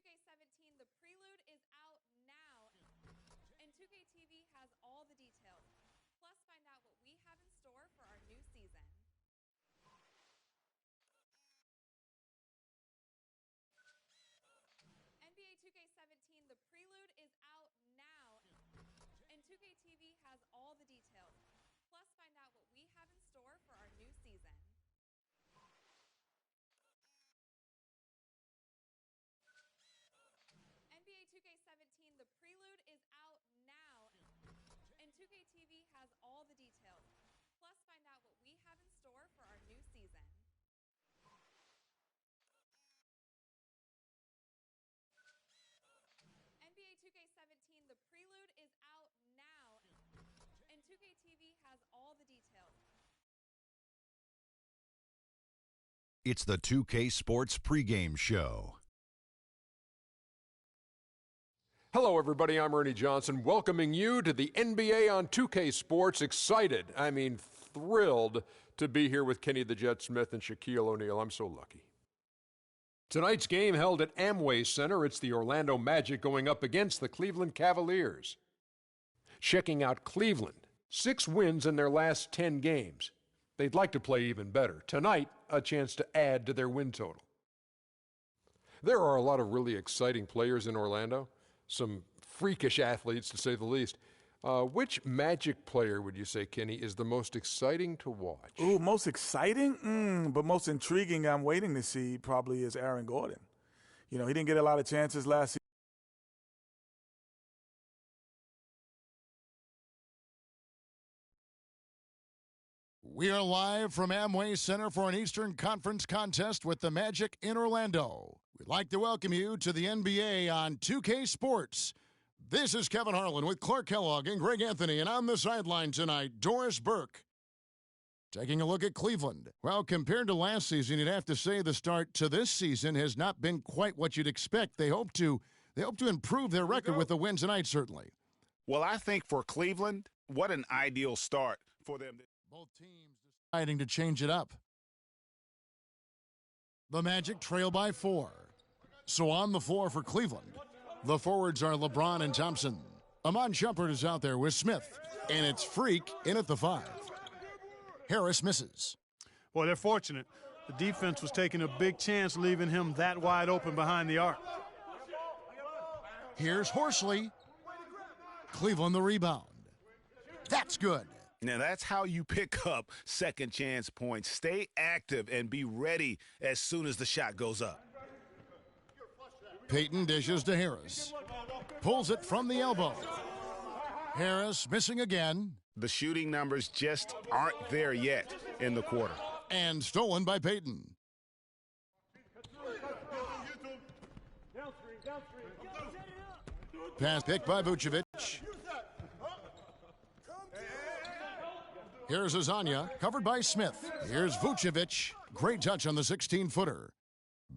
2K17, the prelude is out now, and 2K TV has all the details. Plus, find out what we have in store for our new season. NBA 2K17, the prelude is out now, and 2K TV has all the details. Plus, find out what we have in store for our new season. NBA 2K17, the prelude is out now, and 2K TV has all the details. Plus, find out what we have in store for our new season. NBA 2K17, the prelude is out now, and 2K TV has all the details. It's the 2K Sports pregame show. Hello, everybody. I'm Ernie Johnson, welcoming you to the NBA on 2K Sports. Excited, thrilled to be here with Kenny the Jet Smith and Shaquille O'Neal. I'm so lucky. Tonight's game held at Amway Center. It's the Orlando Magic going up against the Cleveland Cavaliers. Checking out Cleveland, 6 wins in their last 10 games. They'd like to play even better. Tonight, a chance to add to their win total. There are a lot of really exciting players in Orlando. Some freakish athletes, to say the least. Which Magic player, would you say, Kenny, is the most exciting to watch? Ooh, most exciting? But most intriguing I'm waiting to see probably is Aaron Gordon. You know, he didn't get a lot of chances last season. We are live from Amway Center for an Eastern Conference contest with the Magic in Orlando. We'd like to welcome you to the NBA on 2K Sports. This is Kevin Harlan with Clark Kellogg and Greg Anthony, and on the sideline tonight, Doris Burke. Taking a look at Cleveland. Well, compared to last season, you'd have to say the start to this season has not been quite what you'd expect. They hope to improve their record with the win tonight, certainly. Well, I think for Cleveland, what an ideal start for them. Both teams deciding to change it up. The Magic trail by 4. So on the floor for Cleveland, the forwards are LeBron and Thompson. Amon Shumpert is out there with Smith, and it's Freak in at the 5. Harris misses. Well, they're fortunate. The defense was taking a big chance leaving him that wide open behind the arc. Here's Horsley. Cleveland the rebound. That's good. Now, that's how you pick up second chance points. Stay active and be ready as soon as the shot goes up. Payton dishes to Harris. Pulls it from the elbow. Harris missing again. The shooting numbers just aren't there yet in the quarter. And stolen by Payton. Pass picked by Vucevic. Here's Azania, covered by Smith. Here's Vucevic. Great touch on the 16-footer.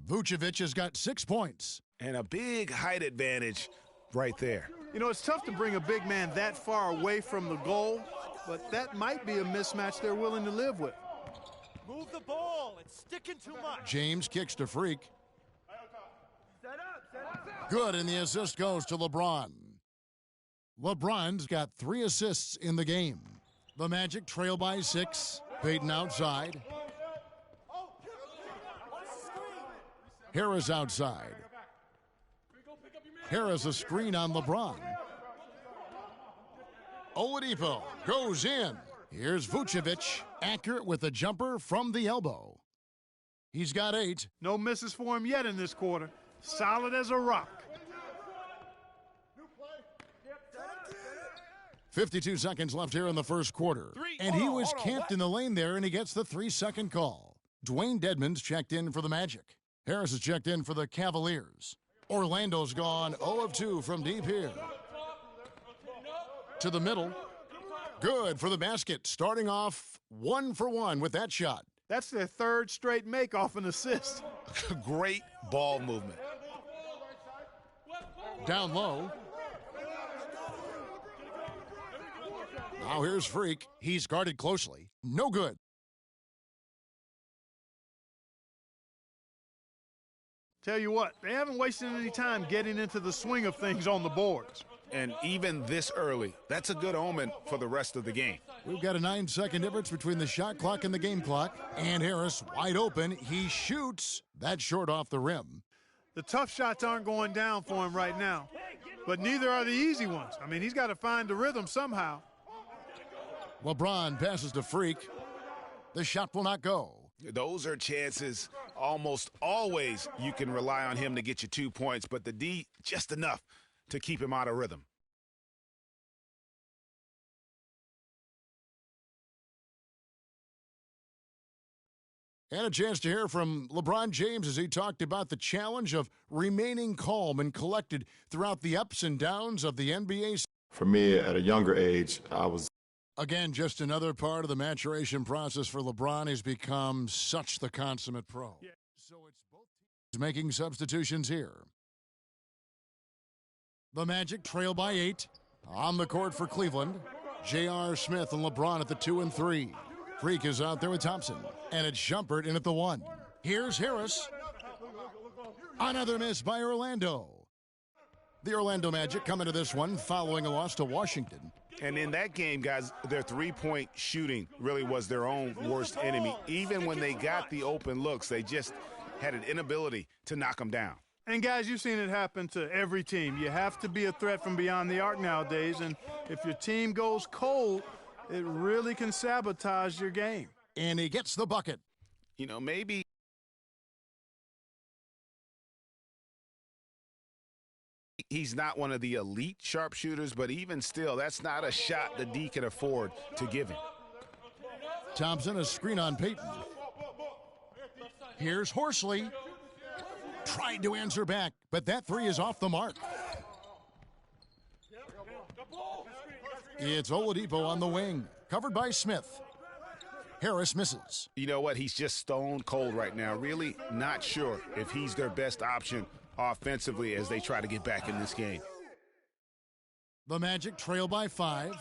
Vucevic has got 6 points. And a big height advantage right there. You know, it's tough to bring a big man that far away from the goal, but that might be a mismatch they're willing to live with. Move the ball. It's sticking too much. James kicks to Freak. Good, and the assist goes to LeBron. LeBron's got 3 assists in the game. The Magic trail by 6. Payton outside. Harris outside. Harris a screen on LeBron. Oladipo goes in. Here's Vucevic, accurate with a jumper from the elbow. He's got 8. No misses for him yet in this quarter. Solid as a rock. 52 seconds left here in the first quarter. And he was camped in the lane there, and he gets the 3-second call. Dwayne Dedmon's checked in for the Magic. Harris is checked in for the Cavaliers. Orlando's gone 0 of 2 from deep here. To the middle. Good for the basket. Starting off 1 for 1 with that shot. That's their 3rd straight make off an assist. Great ball movement. Down low. Now here's Freak. He's guarded closely. No good. Tell you what, they haven't wasted any time getting into the swing of things on the boards. And even this early, that's a good omen for the rest of the game. We've got a 9-second difference between the shot clock and the game clock. And Harris wide open. He shoots. That's short off the rim. The tough shots aren't going down for him right now, but neither are the easy ones. I mean, he's got to find the rhythm somehow. LeBron passes to Freak. The shot will not go. Those are chances almost always you can rely on him to get you 2 points, but the D, just enough to keep him out of rhythm. And a chance to hear from LeBron James as he talked about the challenge of remaining calm and collected throughout the ups and downs of the NBA. For me, at a younger age, I was. Again, just another part of the maturation process for LeBron. He's become such the consummate pro. Yeah. So it's both teams making substitutions here. The Magic trail by 8. On the court for Cleveland, J.R. Smith and LeBron at the 2 and 3. Freak is out there with Thompson. And it's Shumpert in at the 1. Here's Harris. Another miss by Orlando. The Orlando Magic come into this one following a loss to Washington. And in that game, guys, their three-point shooting really was their own worst enemy. Even when they got the open looks, they just had an inability to knock them down. And, guys, you've seen it happen to every team. You have to be a threat from beyond the arc nowadays, and if your team goes cold, it really can sabotage your game. And he gets the bucket. You know, maybe he's not one of the elite sharpshooters, but even still, that's not a shot the D can afford to give him. Thompson, a screen on Payton. Here's Horsley. Tried to answer back, but that three is off the mark. It's Oladipo on the wing, covered by Smith. Harris misses. You know what? He's just stone cold right now. Really not sure if he's their best option offensively as they try to get back in this game. The Magic trail by 5.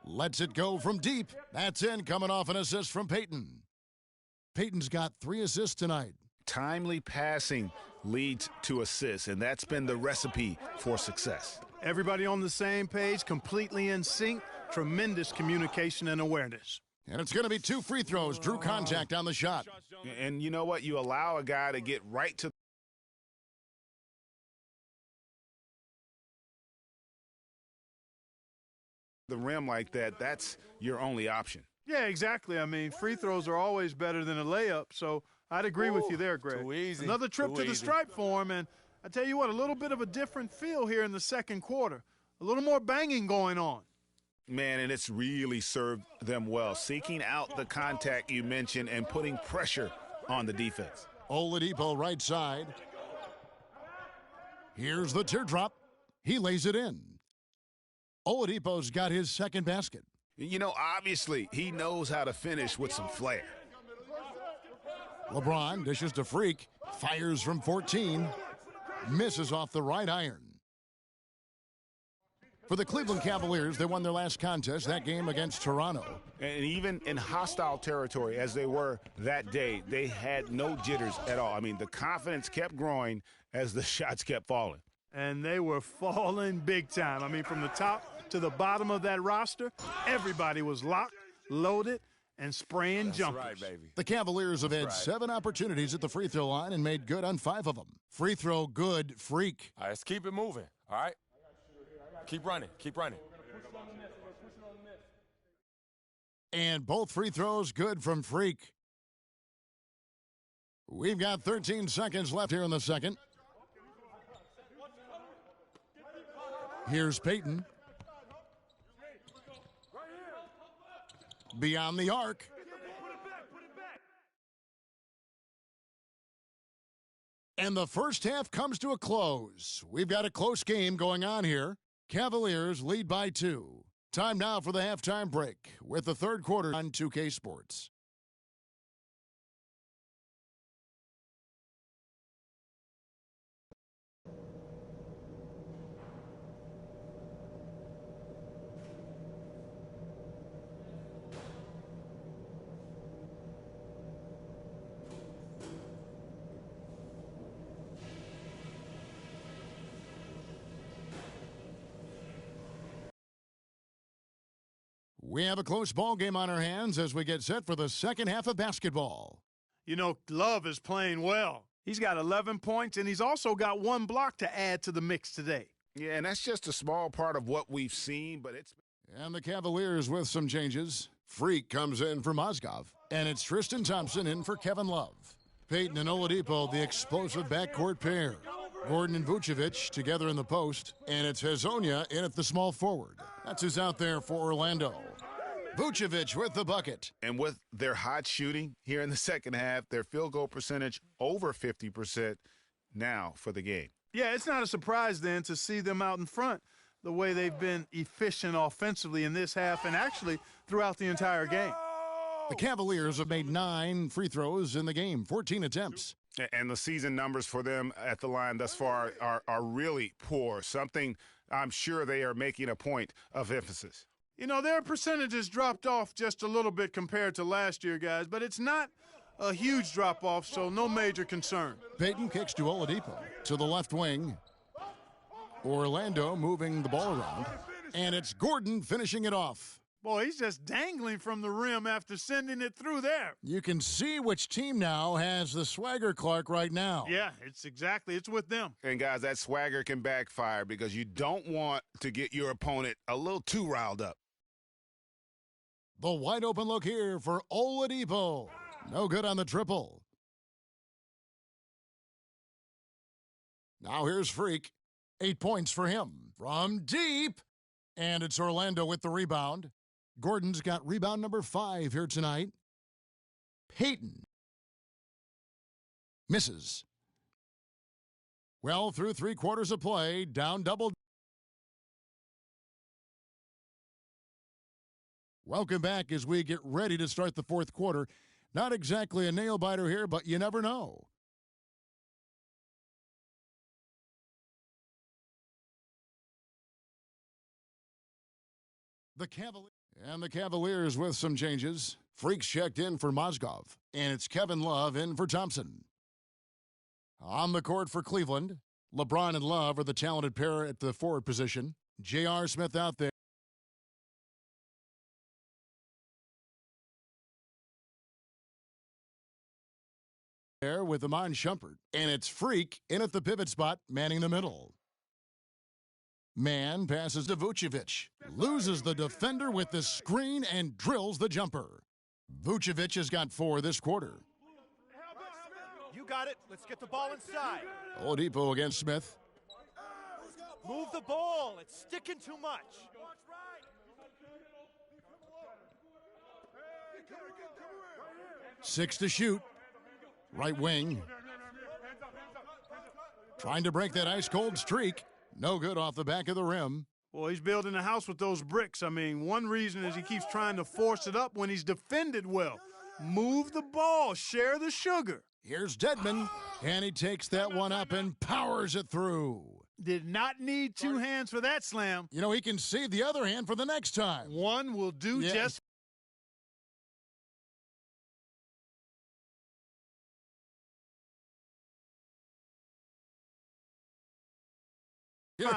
Lets it go from deep. That's in, coming off an assist from Payton. Payton's got 3 assists tonight. Timely passing leads to assists, and that's been the recipe for success. Everybody on the same page, completely in sync, tremendous communication and awareness. And it's going to be 2 free throws. Drew contact on the shot. And you know what? You allow a guy to get right to the rim like that, that's your only option. Yeah, exactly. I mean, free throws are always better than a layup, so I'd agree with you there, Greg. Too easy. Another trip Too to the easy. stripe for him, and I tell you what, a little bit of a different feel here in the second quarter. A little more banging going on. Man, and it's really served them well, seeking out the contact you mentioned and putting pressure on the defense. Oladipo right side. Here's the teardrop. He lays it in. Oladipo's got his second basket. You know, obviously, he knows how to finish with some flair. LeBron dishes to Freak. Fires from 14. Misses off the right iron. For the Cleveland Cavaliers, they won their last contest, that game against Toronto. And even in hostile territory, as they were that day, they had no jitters at all. I mean, the confidence kept growing as the shots kept falling. And they were falling big time. I mean, from the top to the bottom of that roster, everybody was locked, loaded, and spraying jumpers. Right, baby. The Cavaliers have had 7 opportunities at the free throw line and made good on 5 of them. Free throw good, Freak. All right, let's keep it moving, all right? Keep running, keep running. And both free throws good from Freak. We've got 13 seconds left here in the second. Here's Payton. Beyond the arc. And the first half comes to a close. We've got a close game going on here. Cavaliers lead by 2. Time now for the halftime break with the third quarter on 2K Sports. We have a close ball game on our hands as we get set for the second half of basketball. You know, Love is playing well. He's got 11 points, and he's also got 1 block to add to the mix today. Yeah, and that's just a small part of what we've seen, but it's... And the Cavaliers with some changes. Freak comes in for Mozgov, and it's Tristan Thompson in for Kevin Love. Peyton and Oladipo, the explosive backcourt pair. Gordon and Vucevic together in the post, and it's Hezonja in at the small forward. That's who's out there for Orlando. Vucevic with the bucket. And with their hot shooting here in the second half, their field goal percentage over 50% now for the game. Yeah, it's not a surprise then to see them out in front the way they've been efficient offensively in this half and actually throughout the entire game. The Cavaliers have made 9 free throws in the game, 14 attempts. And the season numbers for them at the line thus far are really poor, something I'm sure they are making a point of emphasis. You know, their percentages dropped off just a little bit compared to last year, guys, but it's not a huge drop-off, so no major concern. Peyton kicks to Oladipo to the left wing. Orlando moving the ball around, and it's Gordon finishing it off. Boy, he's just dangling from the rim after sending it through there. You can see which team now has the swagger, Clark, right now. Yeah, it's with them. And, guys, that swagger can backfire because you don't want to get your opponent a little too riled up. The wide open look here for Oladipo. No good on the triple. Now here's Freak. 8 points for him from deep. And it's Orlando with the rebound. Gordon's got rebound number 5 here tonight. Peyton misses. Well, through 3 quarters of play, down double. Welcome back as we get ready to start the fourth quarter. Not exactly a nail-biter here, but you never know. The Cavaliers with some changes. Freaks checked in for Mozgov, and it's Kevin Love in for Thompson. On the court for Cleveland, LeBron and Love are the talented pair at the forward position. J.R. Smith out there with Iman Shumpert, and it's Freak in at the pivot spot, manning the middle. Man passes to Vucevic, loses the defender with the screen and drills the jumper. Vucevic has got 4 this quarter. You got it. Let's get the ball inside. Oladipo against Smith. Move the ball. It's sticking too much. 6 to shoot. Right wing. Trying to break that ice-cold streak. No good off the back of the rim. Well, he's building a house with those bricks. I mean, one reason is he keeps trying to force it up when he's defended well. Move the ball. Share the sugar. Here's Dedmon, and he takes that one up and powers it through. Did not need 2 hands for that slam. You know, he can save the other hand for the next time. One will do just Good.